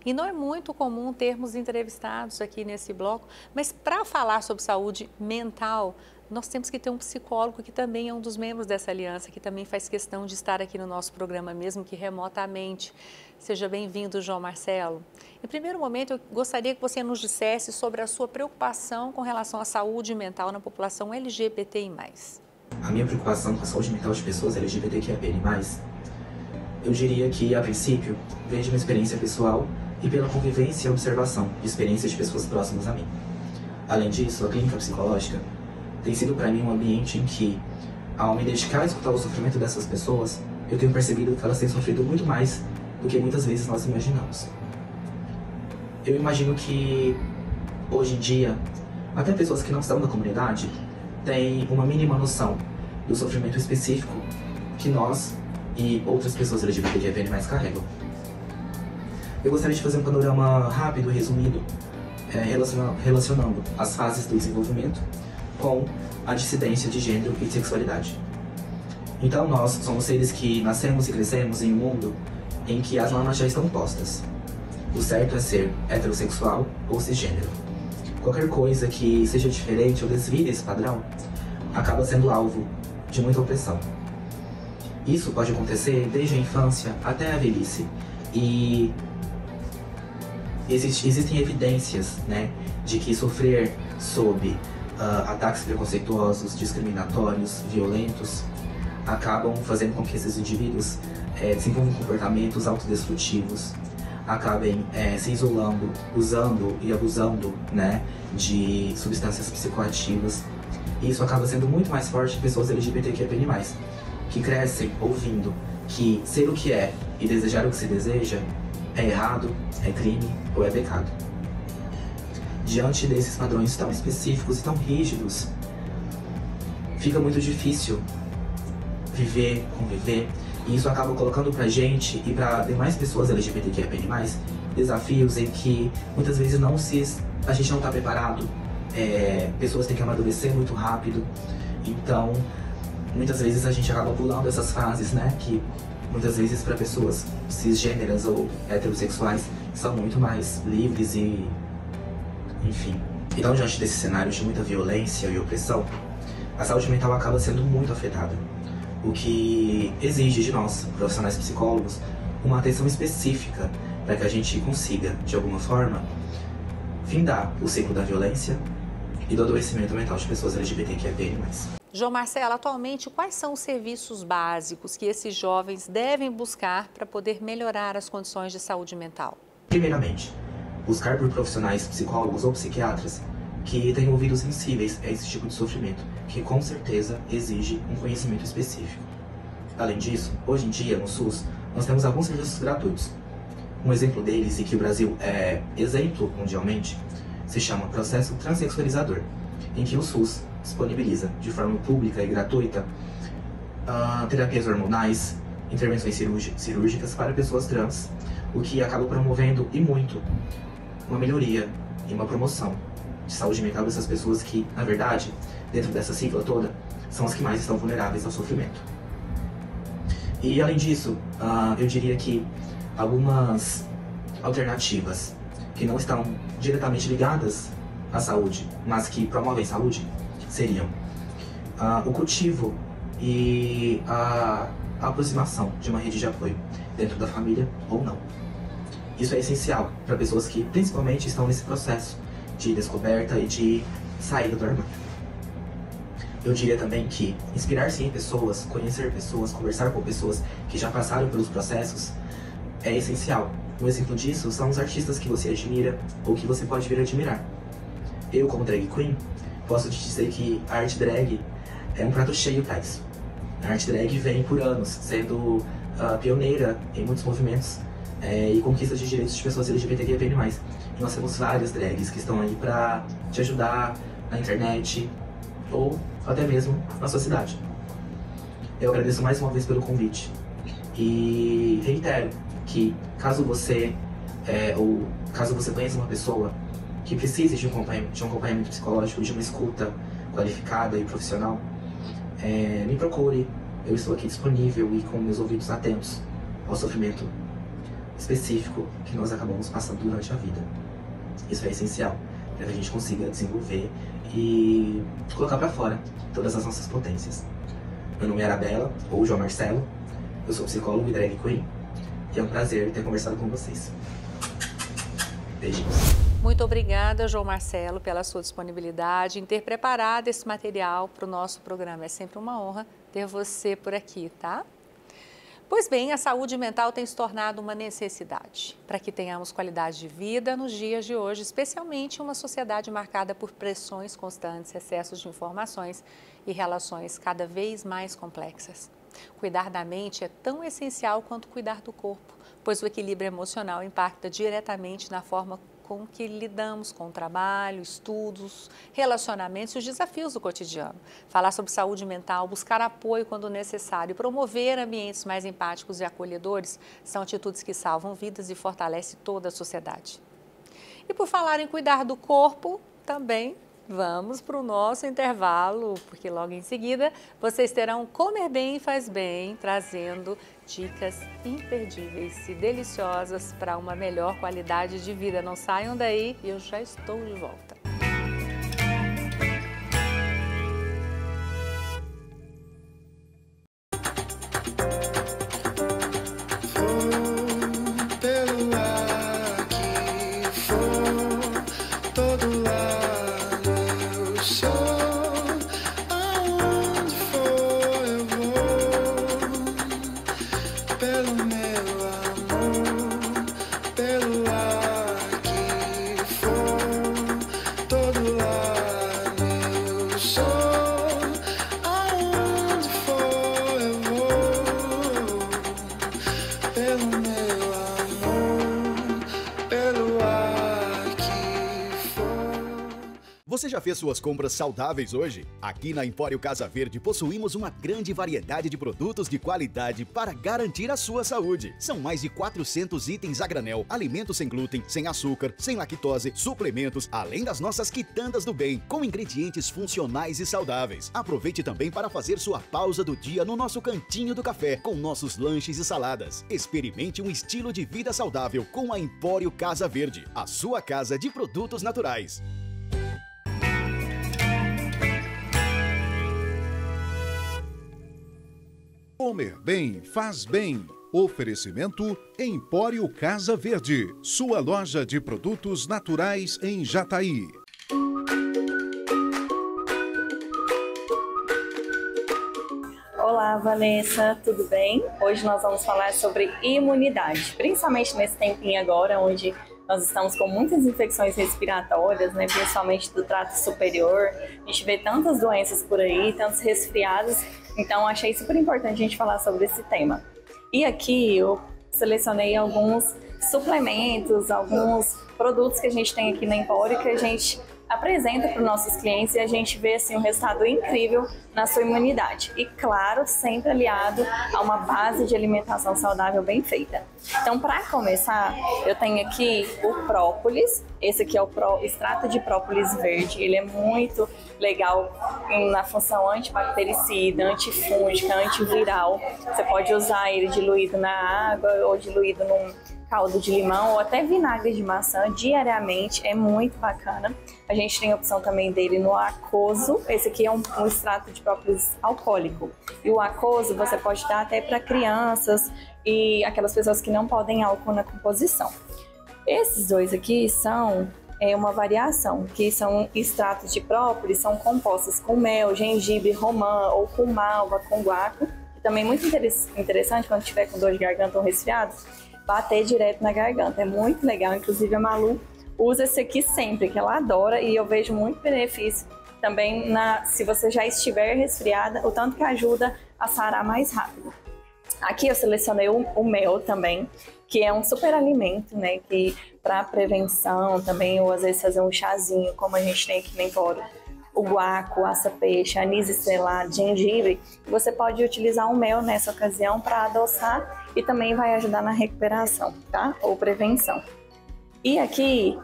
E não é muito comum termos entrevistados aqui nesse bloco, mas para falar sobre saúde mental, nós temos que ter um psicólogo que também é um dos membros dessa aliança, que também faz questão de estar aqui no nosso programa, mesmo que remotamente. Seja bem-vindo, João Marcelo. Em primeiro momento, eu gostaria que você nos dissesse sobre a sua preocupação com relação à saúde mental na população LGBTI+. A minha preocupação com a saúde mental de pessoas LGBTQIA+, eu diria que, a princípio, vem de uma experiência pessoal e pela convivência e observação de experiências de pessoas próximas a mim. Além disso, a clínica psicológica tem sido para mim um ambiente em que, ao me dedicar a escutar o sofrimento dessas pessoas, eu tenho percebido que elas têm sofrido muito mais do que muitas vezes nós imaginamos. Eu imagino que, hoje em dia, até pessoas que não estão na comunidade têm uma mínima noção do sofrimento específico que nós e outras pessoas LGBTQIA+ carregam. Eu gostaria de fazer um panorama rápido e resumido, relacionando as fases do desenvolvimento com a dissidência de gênero e de sexualidade. Então nós somos seres que nascemos e crescemos em um mundo em que as normas já estão postas. O certo é ser heterossexual ou cisgênero. Qualquer coisa que seja diferente ou desvie desse padrão acaba sendo alvo de muita opressão. Isso pode acontecer desde a infância até a velhice. E existem evidências, né, de que sofrer sob ataques preconceituosos, discriminatórios, violentos, acabam fazendo com que esses indivíduos desenvolvam comportamentos autodestrutivos, acabem se isolando, usando e abusando, né, de substâncias psicoativas. E isso acaba sendo muito mais forte em pessoas LGBTQIA+, que crescem ouvindo que ser o que é e desejar o que se deseja é errado, é crime ou é pecado. Diante desses padrões tão específicos e tão rígidos, fica muito difícil viver, conviver, e isso acaba colocando pra gente e pra demais pessoas LGBTQIA+, desafios em que muitas vezes a gente não tá preparado, pessoas têm que amadurecer muito rápido, então muitas vezes a gente acaba pulando essas fases, né, que muitas vezes para pessoas cisgêneras ou heterossexuais são muito mais livres e, enfim. Então, diante desse cenário de muita violência e opressão, a saúde mental acaba sendo muito afetada, o que exige de nós, profissionais psicólogos, uma atenção específica para que a gente consiga, de alguma forma, findar o ciclo da violência e do adoecimento mental de pessoas LGBTQIA+. João Marcelo, atualmente, quais são os serviços básicos que esses jovens devem buscar para poder melhorar as condições de saúde mental? Primeiramente, buscar por profissionais psicólogos ou psiquiatras que tenham ouvidos sensíveis a esse tipo de sofrimento, que com certeza exige um conhecimento específico. Além disso, hoje em dia, no SUS, nós temos alguns serviços gratuitos. Um exemplo deles, e que o Brasil é exemplo mundialmente, se chama Processo Transsexualizador, em que o SUS disponibiliza de forma pública e gratuita terapias hormonais, intervenções cirúrgicas para pessoas trans, o que acaba promovendo e muito uma melhoria e uma promoção de saúde mental dessas pessoas que, na verdade, dentro dessa sigla toda, são as que mais estão vulneráveis ao sofrimento. E além disso, eu diria que algumas alternativas que não estão diretamente ligadas à saúde, mas que promovem saúde, seriam o cultivo e a aproximação de uma rede de apoio dentro da família ou não. Isso é essencial para pessoas que principalmente estão nesse processo de descoberta e de saída do armário. Eu diria também que inspirar-se em pessoas, conhecer pessoas, conversar com pessoas que já passaram pelos processos é essencial. Um exemplo disso são os artistas que você admira ou que você pode vir a admirar. Eu, como drag queen, posso te dizer que a arte drag é um prato cheio para isso. A arte drag vem por anos sendo pioneira em muitos movimentos e conquistas de direitos de pessoas LGBTQIA+. E nós temos várias drags que estão aí para te ajudar na internet ou até mesmo na sua cidade. Eu agradeço mais uma vez pelo convite e reitero que caso você conheça uma pessoa que precise de um acompanhamento psicológico, de uma escuta qualificada e profissional, me procure. Eu estou aqui disponível e com meus ouvidos atentos ao sofrimento específico que nós acabamos passando durante a vida. Isso é essencial para que a gente consiga desenvolver e colocar para fora todas as nossas potências. Meu nome é Arabella, ou João Marcelo, eu sou psicólogo e drag queen, e é um prazer ter conversado com vocês. Beijinhos. Muito obrigada, João Marcelo, pela sua disponibilidade em ter preparado esse material para o nosso programa. É sempre uma honra ter você por aqui, tá? Pois bem, a saúde mental tem se tornado uma necessidade para que tenhamos qualidade de vida nos dias de hoje, especialmente em uma sociedade marcada por pressões constantes, excessos de informações e relações cada vez mais complexas. Cuidar da mente é tão essencial quanto cuidar do corpo, pois o equilíbrio emocional impacta diretamente na forma com que lidamos com o trabalho, estudos, relacionamentos e os desafios do cotidiano. Falar sobre saúde mental, buscar apoio quando necessário, promover ambientes mais empáticos e acolhedores são atitudes que salvam vidas e fortalecem toda a sociedade. E por falar em cuidar do corpo, também Vamos para o nosso intervalo, porque logo em seguida vocês terão Comer Bem e Faz Bem, trazendo dicas imperdíveis e deliciosas para uma melhor qualidade de vida. Não saiam daí e eu já estou de volta. Você já fez suas compras saudáveis hoje? Aqui na Empório Casa Verde possuímos uma grande variedade de produtos de qualidade para garantir a sua saúde. São mais de 400 itens a granel, alimentos sem glúten, sem açúcar, sem lactose, suplementos, além das nossas quitandas do bem, com ingredientes funcionais e saudáveis. Aproveite também para fazer sua pausa do dia no nosso cantinho do café, com nossos lanches e saladas. Experimente um estilo de vida saudável com a Empório Casa Verde, a sua casa de produtos naturais. Comer Bem Faz Bem. Oferecimento Empório Casa Verde, sua loja de produtos naturais em Jataí. Olá, Vanessa, tudo bem? Hoje nós vamos falar sobre imunidade, principalmente nesse tempinho agora, onde nós estamos com muitas infecções respiratórias, né, principalmente do trato superior. A gente vê tantas doenças por aí, tantos resfriados, então achei super importante a gente falar sobre esse tema. E aqui eu selecionei alguns suplementos, alguns produtos que a gente tem aqui na Empório que a gente apresenta para os nossos clientes e a gente vê assim, um resultado incrível na sua imunidade. E claro, sempre aliado a uma base de alimentação saudável bem feita. Então, para começar, eu tenho aqui o própolis. Esse aqui é o extrato de própolis verde. Ele é muito legal na função antibactericida, antifúngica, antiviral. Você pode usar ele diluído na água ou diluído num caldo de limão ou até vinagre de maçã diariamente, é muito bacana. A gente tem a opção também dele no aquoso, esse aqui é um extrato de própolis alcoólico. E o aquoso você pode dar até para crianças e aquelas pessoas que não podem álcool na composição. Esses dois aqui são uma variação, que são extratos de própolis, são compostos com mel, gengibre, romã ou com malva, com guaco. Também muito interessante quando tiver com dor de garganta ou resfriado, bater direto na garganta, é muito legal. Inclusive a Malu usa esse aqui sempre, que ela adora, e eu vejo muito benefício também se você já estiver resfriada, o tanto que ajuda a sarar mais rápido. Aqui eu selecionei o mel também, que é um super alimento, né, que para prevenção também, ou às vezes fazer um chazinho, como a gente tem aqui na Empório. O guaco, aça-peixe, anis estrelado, gengibre, você pode utilizar o mel nessa ocasião para adoçar e também vai ajudar na recuperação, tá? Ou prevenção. E aqui,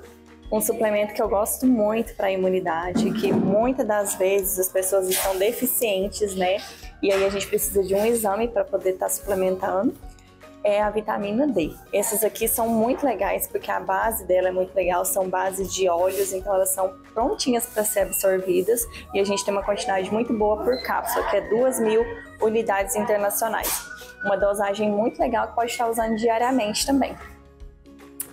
um suplemento que eu gosto muito para a imunidade, que muitas das vezes as pessoas estão deficientes, né? E aí a gente precisa de um exame para poder estar suplementando, é a vitamina D. Essas aqui são muito legais porque a base dela é muito legal, são bases de óleos, então elas são prontinhas para ser absorvidas e a gente tem uma quantidade muito boa por cápsula, que é 2.000 unidades internacionais. Uma dosagem muito legal que pode estar usando diariamente também.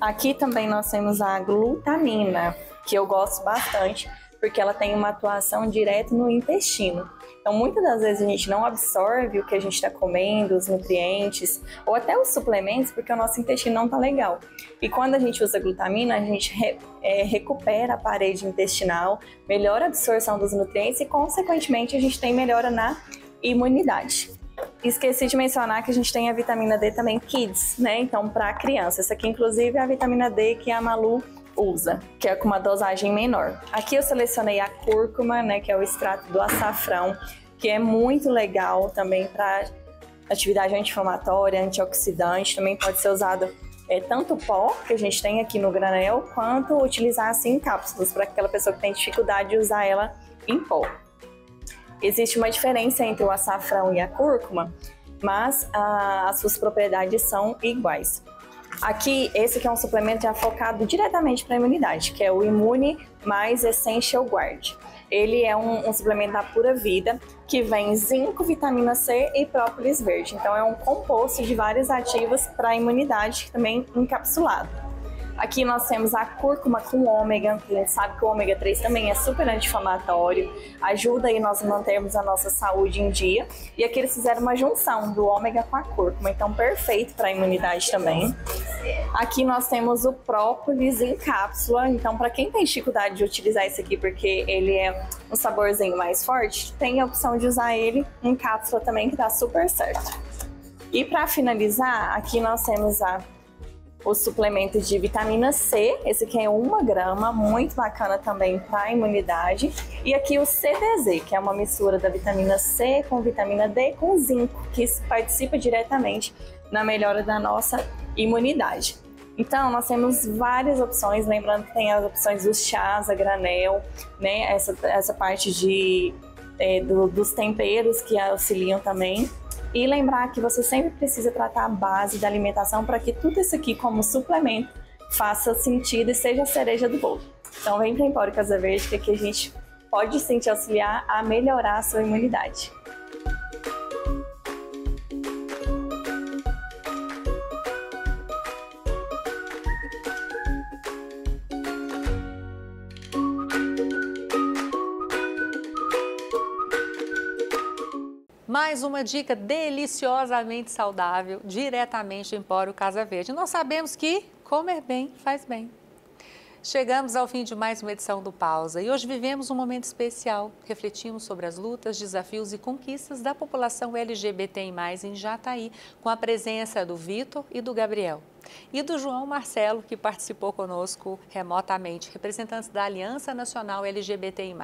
Aqui também nós temos a glutamina, que eu gosto bastante porque ela tem uma atuação direta no intestino. Então, muitas das vezes a gente não absorve o que a gente está comendo, os nutrientes, ou até os suplementos, porque o nosso intestino não está legal. E quando a gente usa glutamina, a gente recupera a parede intestinal, melhora a absorção dos nutrientes e, consequentemente, a gente tem melhora na imunidade. Esqueci de mencionar que a gente tem a vitamina D também Kids, né? Então, para criança. Essa aqui, inclusive, é a vitamina D que a Malu usa, que é com uma dosagem menor. Aqui eu selecionei a cúrcuma, né, que é o extrato do açafrão, que é muito legal também para atividade anti-inflamatória, antioxidante, também pode ser usado tanto pó, que a gente tem aqui no granel, quanto utilizar assim em cápsulas, para aquela pessoa que tem dificuldade de usar ela em pó. Existe uma diferença entre o açafrão e a cúrcuma, mas as suas propriedades são iguais. Aqui, esse aqui é um suplemento já focado diretamente para a imunidade, que é o Immune mais Essential Guard. Ele é um suplemento da Pura Vida, que vem zinco, vitamina C e própolis verde. Então é um composto de vários ativos para a imunidade, também encapsulado. Aqui nós temos a cúrcuma com ômega, a gente sabe que o ômega 3 também é super anti-inflamatório, ajuda aí nós a mantermos a nossa saúde em dia. E aqui eles fizeram uma junção do ômega com a cúrcuma, então perfeito para a imunidade também. Aqui nós temos o própolis em cápsula, então para quem tem dificuldade de utilizar esse aqui, porque ele é um saborzinho mais forte, tem a opção de usar ele em cápsula também, que dá super certo. E para finalizar, aqui nós temos os suplementos de vitamina C, esse aqui é 1 grama, muito bacana também para a imunidade. E aqui o CDZ, que é uma mistura da vitamina C com vitamina D com zinco, que participa diretamente na melhora da nossa imunidade. Então, nós temos várias opções, lembrando que tem as opções dos chás a granel, né? Essa parte dos temperos que auxiliam também. E lembrar que você sempre precisa tratar a base da alimentação para que tudo isso aqui, como suplemento, faça sentido e seja a cereja do bolo. Então vem para o Empório Casa Verde, que aqui a gente pode sim te auxiliar a melhorar a sua imunidade. Mais uma dica deliciosamente saudável, diretamente do Empório Casa Verde. Nós sabemos que comer bem faz bem. Chegamos ao fim de mais uma edição do Pausa e hoje vivemos um momento especial. Refletimos sobre as lutas, desafios e conquistas da população LGBTI+, em Jataí, com a presença do Vitor e do Gabriel. E do João Marcelo, que participou conosco remotamente, representantes da Aliança Nacional LGBTI+.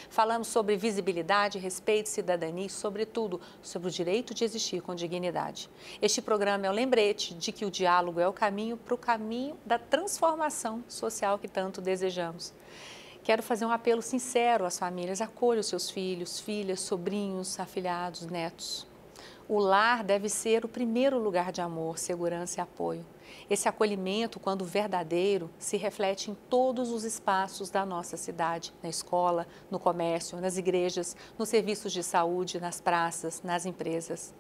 Falamos sobre visibilidade, respeito, cidadania e, sobretudo, sobre o direito de existir com dignidade. Este programa é um lembrete de que o diálogo é o caminho para o caminho da transformação social que tanto desejamos. Quero fazer um apelo sincero às famílias: acolham seus filhos, filhas, sobrinhos, afilhados, netos. O lar deve ser o primeiro lugar de amor, segurança e apoio. Esse acolhimento, quando verdadeiro, se reflete em todos os espaços da nossa cidade, na escola, no comércio, nas igrejas, nos serviços de saúde, nas praças, nas empresas.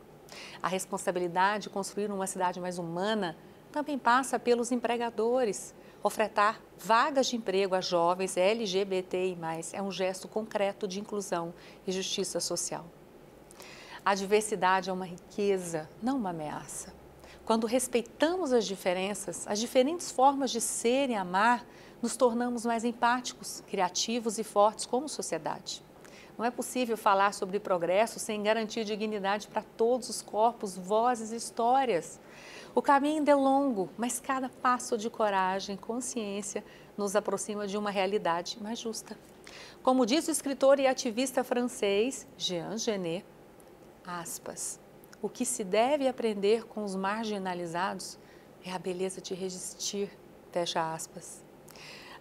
A responsabilidade de construir uma cidade mais humana também passa pelos empregadores. Ofertar vagas de emprego a jovens LGBTI+, é um gesto concreto de inclusão e justiça social. A diversidade é uma riqueza, não uma ameaça. Quando respeitamos as diferenças, as diferentes formas de ser e amar, nos tornamos mais empáticos, criativos e fortes como sociedade. Não é possível falar sobre progresso sem garantir dignidade para todos os corpos, vozes e histórias. O caminho ainda é longo, mas cada passo de coragem e consciência nos aproxima de uma realidade mais justa. Como diz o escritor e ativista francês Jean Genet, aspas, o que se deve aprender com os marginalizados é a beleza de resistir, fecha aspas.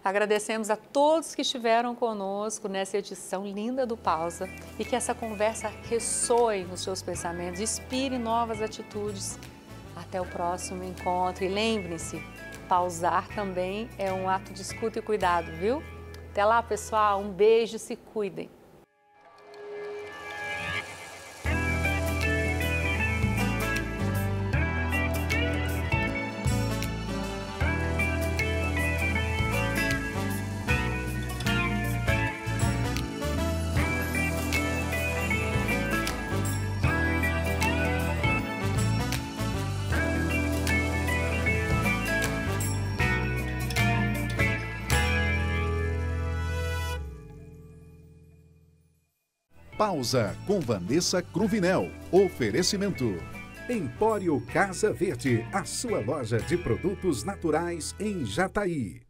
Agradecemos a todos que estiveram conosco nessa edição linda do Pausa e que essa conversa ressoe nos seus pensamentos, inspire novas atitudes. Até o próximo encontro e lembrem-se, pausar também é um ato de escuta e cuidado, viu? Até lá, pessoal, um beijo, se cuidem. Pausa com Vanessa Cruvinel. Oferecimento: Empório Casa Verde, a sua loja de produtos naturais em Jataí.